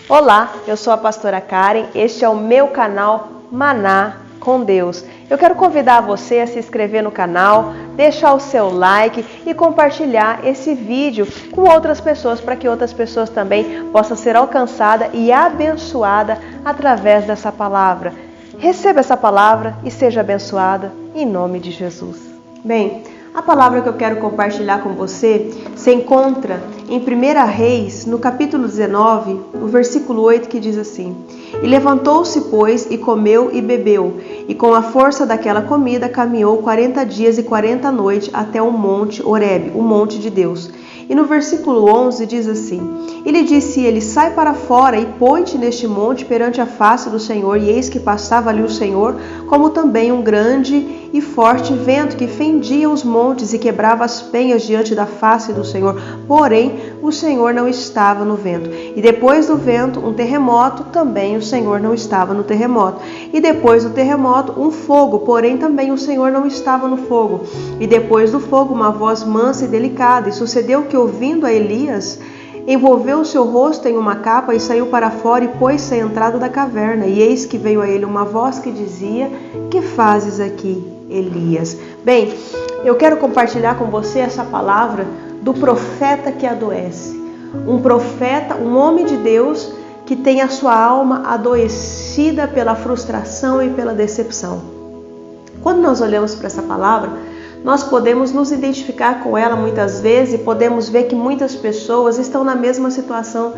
Olá, eu sou a pastora Karen, este é o meu canal Maná com Deus. Eu quero convidar você a se inscrever no canal, deixar o seu like e compartilhar esse vídeo com outras pessoas, para que outras pessoas também possam ser alcançadas e abençoadas através dessa palavra. Receba essa palavra e seja abençoada em nome de Jesus. Bem, a palavra que eu quero compartilhar com você se encontra em 1 Reis, no capítulo 19, o versículo 8, que diz assim: E levantou-se, pois, e comeu e bebeu, e com a força daquela comida caminhou 40 dias e 40 noites até o monte Horebe, o monte de Deus. E no versículo 11 diz assim: E lhe disse ele: Sai para fora e põe-te neste monte perante a face do Senhor. E eis que passava ali o Senhor, como também um grande e forte vento que fendia os montes e quebrava as penhas diante da face do Senhor. Porém, o Senhor não estava no vento. E depois do vento, um terremoto, também o Senhor não estava no terremoto. E depois do terremoto, um fogo, porém também o Senhor não estava no fogo. E depois do fogo, uma voz mansa e delicada. E sucedeu que, ouvindo a Elias, envolveu o seu rosto em uma capa e saiu para fora e pôs-se à entrada da caverna. E eis que veio a ele uma voz que dizia: Que fazes aqui, Elias? Bem, eu quero compartilhar com você essa palavra do profeta que adoece. Um profeta, um homem de Deus que tem a sua alma adoecida pela frustração e pela decepção. Quando nós olhamos para essa palavra, nós podemos nos identificar com ela muitas vezes e podemos ver que muitas pessoas estão na mesma situação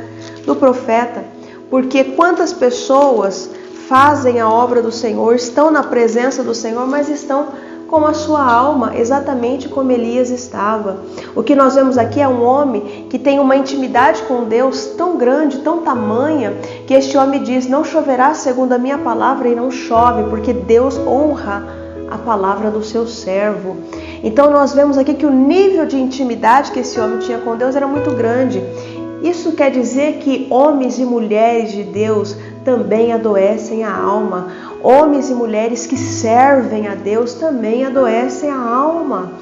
do profeta, porque quantas pessoas fazem a obra do Senhor, estão na presença do Senhor, mas estão com a sua alma exatamente como Elias estava. O que nós vemos aqui é um homem que tem uma intimidade com Deus tão grande, tão tamanha, que este homem diz: Não choverá segundo a minha palavra, e não chove, porque Deus honra a palavra do seu servo. Então nós vemos aqui que o nível de intimidade que esse homem tinha com Deus era muito grande. Isso quer dizer que homens e mulheres de Deus também adoecem a alma. Homens e mulheres que servem a Deus também adoecem a alma,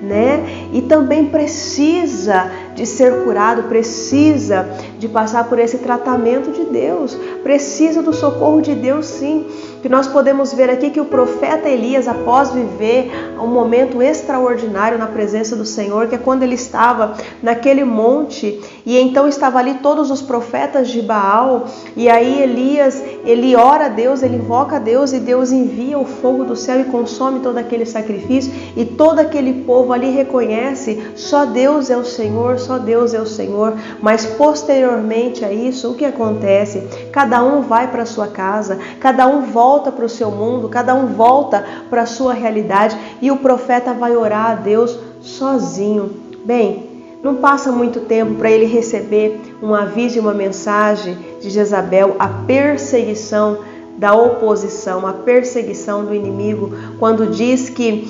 né? E também precisa de ser curado, precisa de passar por esse tratamento de Deus, precisa do socorro de Deus, sim. Que nós podemos ver aqui que o profeta Elias, após viver um momento extraordinário na presença do Senhor, que é quando ele estava naquele monte, e então estava ali todos os profetas de Baal, e aí Elias, ele ora a Deus, ele invoca a Deus, e Deus envia o fogo do céu e consome todo aquele sacrifício, e todo aquele povo ali reconhece: só Deus é o Senhor, só Deus é o Senhor. Mas posteriormente a isso, o que acontece? Cada um vai para a sua casa, cada um volta para o seu mundo, cada um volta para a sua realidade, e o profeta vai orar a Deus sozinho. Bem, não passa muito tempo para ele receber um aviso e uma mensagem de Jezabel, a perseguição da oposição, a perseguição do inimigo, quando diz que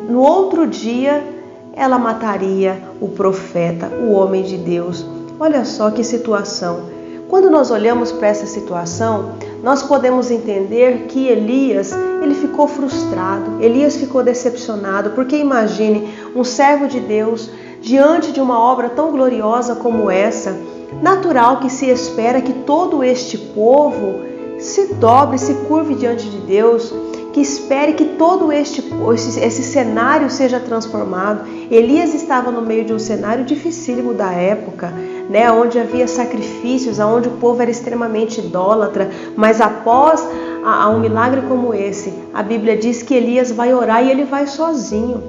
no outro dia ela mataria o profeta, o homem de Deus. Olha só que situação. Quando nós olhamos para essa situação, nós podemos entender que Elias, ele ficou frustrado, Elias ficou decepcionado, porque imagine um servo de Deus diante de uma obra tão gloriosa como essa. Natural que se espera que todo este povo se dobre, se curve diante de Deus, que espere que todo esse cenário seja transformado. Elias estava no meio de um cenário dificílimo da época, né, onde havia sacrifícios, onde o povo era extremamente idólatra, mas após um milagre como esse, a Bíblia diz que Elias vai orar e ele vai sozinho.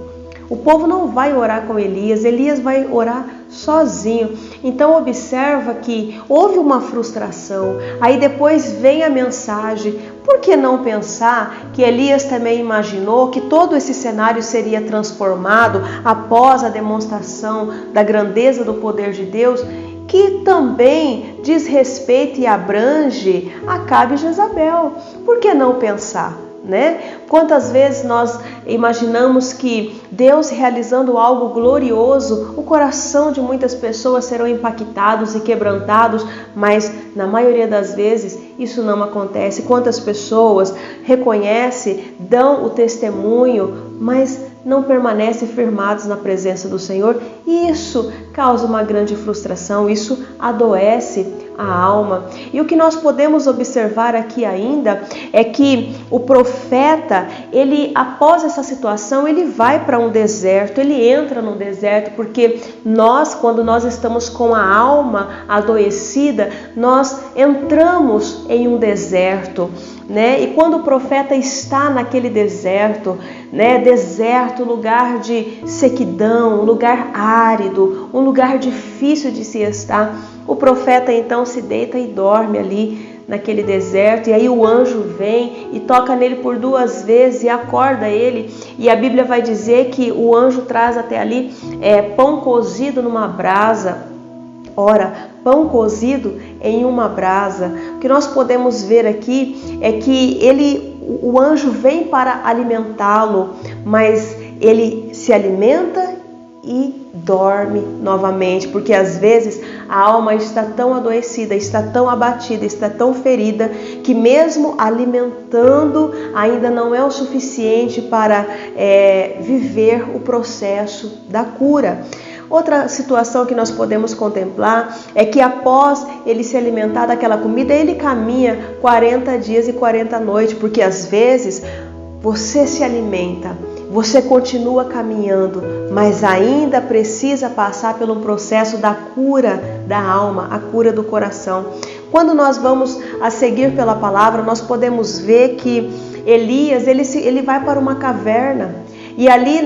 O povo não vai orar com Elias, Elias vai orar sozinho. Então observa que houve uma frustração, aí depois vem a mensagem. Por que não pensar que Elias também imaginou que todo esse cenário seria transformado após a demonstração da grandeza do poder de Deus, que também diz respeito e abrange Acabe e Jezabel? Por que não pensar? Né? Quantas vezes nós imaginamos que Deus realizando algo glorioso, o coração de muitas pessoas serão impactados e quebrantados, mas na maioria das vezes isso não acontece. Quantas pessoas reconhecem, dão o testemunho, mas não permanecem firmados na presença do Senhor? E isso causa uma grande frustração, isso adoece a alma. E o que nós podemos observar aqui ainda é que o profeta, ele após essa situação, ele vai para um deserto, ele entra no deserto, porque nós, quando nós estamos com a alma adoecida, nós entramos em um deserto, né? E quando o profeta está naquele deserto, né? Deserto, lugar de sequidão, um lugar árido, um lugar difícil de se estar, o profeta então se deita e dorme ali naquele deserto, e aí o anjo vem e toca nele por 2 vezes e acorda ele, e a Bíblia vai dizer que o anjo traz até ali pão cozido numa brasa. Ora, pão cozido em uma brasa. O que nós podemos ver aqui é que o anjo vem para alimentá-lo, mas ele se alimenta e dorme novamente, porque às vezes a alma está tão adoecida, está tão abatida, está tão ferida, que mesmo alimentando ainda não é o suficiente para viver o processo da cura. Outra situação que nós podemos contemplar é que após ele se alimentar daquela comida, ele caminha 40 dias e 40 noites, porque às vezes você se alimenta, você continua caminhando, mas ainda precisa passar pelo processo da cura da alma, a cura do coração. Quando nós vamos a seguir pela palavra, nós podemos ver que Elias, ele vai para uma caverna, e ali,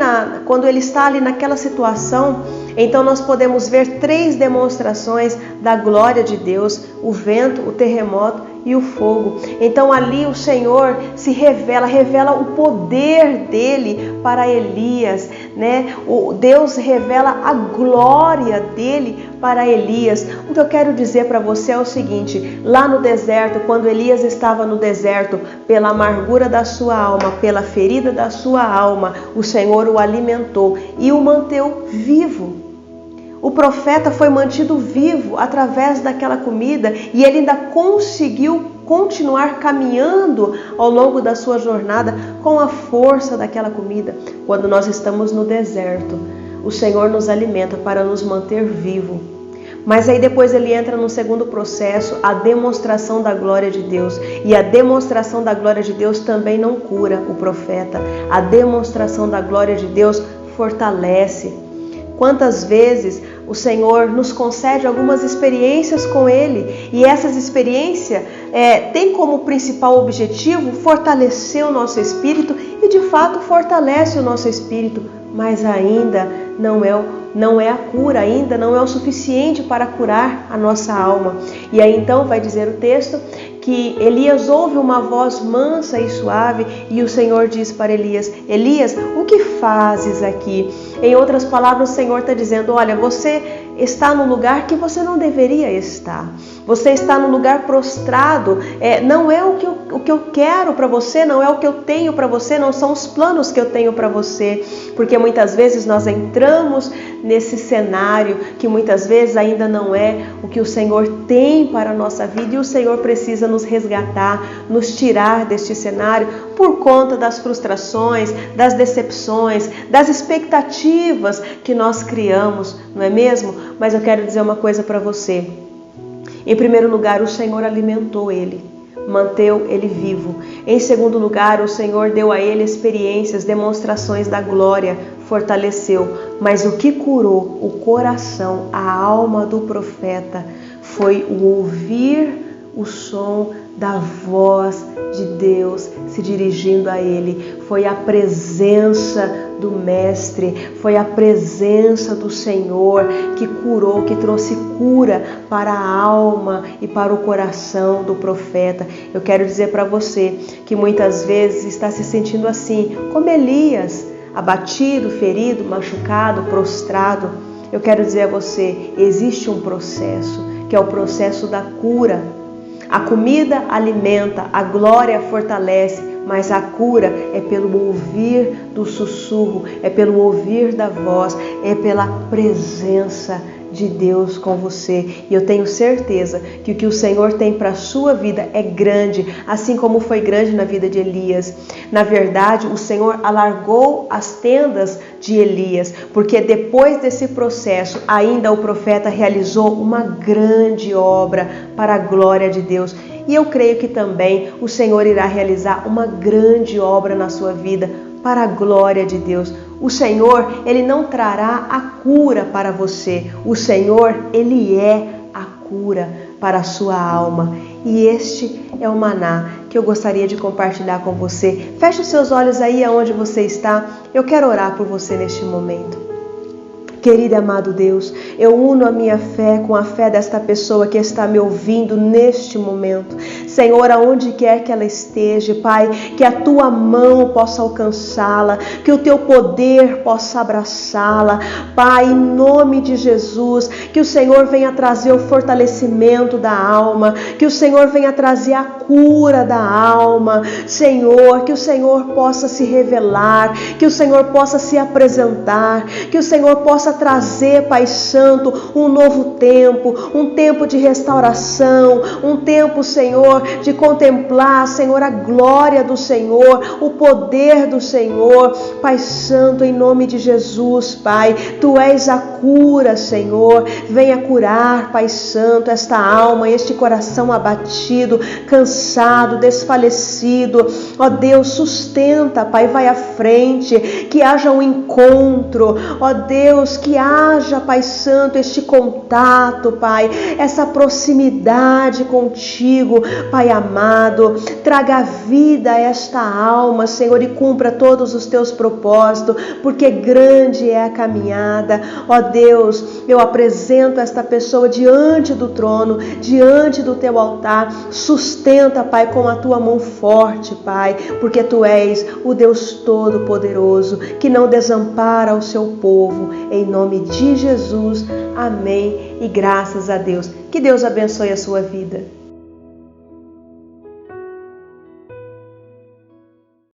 quando ele está ali naquela situação, então nós podemos ver 3 demonstrações da glória de Deus: o vento, o terremoto e o fogo. Então ali o Senhor se revela o poder dele para Elias, né? Deus revela a glória dele para Elias. O que eu quero dizer para você é o seguinte: lá no deserto, quando Elias estava no deserto, pela amargura da sua alma, pela ferida da sua alma, o Senhor o alimentou e o manteve vivo. O profeta foi mantido vivo através daquela comida, e ele ainda conseguiu continuar caminhando ao longo da sua jornada com a força daquela comida. Quando nós estamos no deserto, o Senhor nos alimenta para nos manter vivo. Mas aí depois ele entra no segundo processo, a demonstração da glória de Deus. E a demonstração da glória de Deus também não cura o profeta. A demonstração da glória de Deus fortalece. Quantas vezes o Senhor nos concede algumas experiências com Ele, e essas experiências têm como principal objetivo fortalecer o nosso espírito, e de fato fortalece o nosso espírito, mas ainda não é a cura, ainda não é o suficiente para curar a nossa alma. E aí então vai dizer o texto que Elias ouve uma voz mansa e suave, e o Senhor diz para Elias: Elias, o que fazes aqui? Em outras palavras, o Senhor está dizendo: olha, você está no lugar que você não deveria estar. Você está no lugar prostrado. Não é o que eu quero para você, não é o que eu tenho para você, não são os planos que eu tenho para você. Porque muitas vezes nós entramos nesse cenário que muitas vezes ainda não é o que o Senhor tem para a nossa vida, e o Senhor precisa nos resgatar, nos tirar deste cenário por conta das frustrações, das decepções, das expectativas que nós criamos, não é mesmo? Mas eu quero dizer uma coisa para você. Em primeiro lugar, o Senhor alimentou ele, manteve ele vivo. Em segundo lugar, o Senhor deu a ele experiências, demonstrações da glória, fortaleceu. Mas o que curou o coração, a alma do profeta, foi o ouvir o som da voz de Deus se dirigindo a ele. Foi a presença do Mestre, foi a presença do Senhor que curou, que trouxe cura para a alma e para o coração do profeta. Eu quero dizer para você que muitas vezes está se sentindo assim, como Elias, abatido, ferido, machucado, prostrado. Eu quero dizer a você, existe um processo, que é o processo da cura. A comida alimenta, a glória fortalece, mas a cura é pelo ouvir do sussurro, é pelo ouvir da voz, é pela presença de Deus com você. E eu tenho certeza que o que o Senhor tem para a sua vida é grande, assim como foi grande na vida de Elias. Na verdade, o Senhor alargou as tendas de Elias, porque depois desse processo, ainda o profeta realizou uma grande obra para a glória de Deus. E eu creio que também o Senhor irá realizar uma grande obra na sua vida para a glória de Deus. O Senhor, Ele não trará a cura para você. O Senhor, Ele é a cura para a sua alma. E este é o maná que eu gostaria de compartilhar com você. Feche os seus olhos aí aonde você está. Eu quero orar por você neste momento. Querido e amado Deus, eu uno a minha fé com a fé desta pessoa que está me ouvindo neste momento. Senhor, aonde quer que ela esteja, Pai, que a Tua mão possa alcançá-la, que o Teu poder possa abraçá-la. Pai, em nome de Jesus, que o Senhor venha trazer o fortalecimento da alma, que o Senhor venha trazer a cura da alma. Senhor, que o Senhor possa se revelar, que o Senhor possa se apresentar, que o Senhor possa trazer, Pai Santo, um novo tempo, um tempo de restauração, um tempo, Senhor, de contemplar, Senhor, a glória do Senhor, o poder do Senhor. Pai Santo, em nome de Jesus, Pai, Tu és a cura, Senhor. Venha curar, Pai Santo, esta alma, este coração abatido, cansado, desfalecido. Ó Deus, sustenta, Pai, vai à frente, que haja um encontro. Ó Deus, que haja, Pai Santo, este contato, Pai, essa proximidade contigo, Pai amado. Traga vida a esta alma, Senhor, e cumpra todos os teus propósitos, porque grande é a caminhada. Ó Deus, eu apresento esta pessoa diante do trono, diante do teu altar. Sustenta, Pai, com a tua mão forte, Pai, porque tu és o Deus Todo-Poderoso, que não desampara o seu povo. Em nome de Jesus, amém e graças a Deus. Que Deus abençoe a sua vida.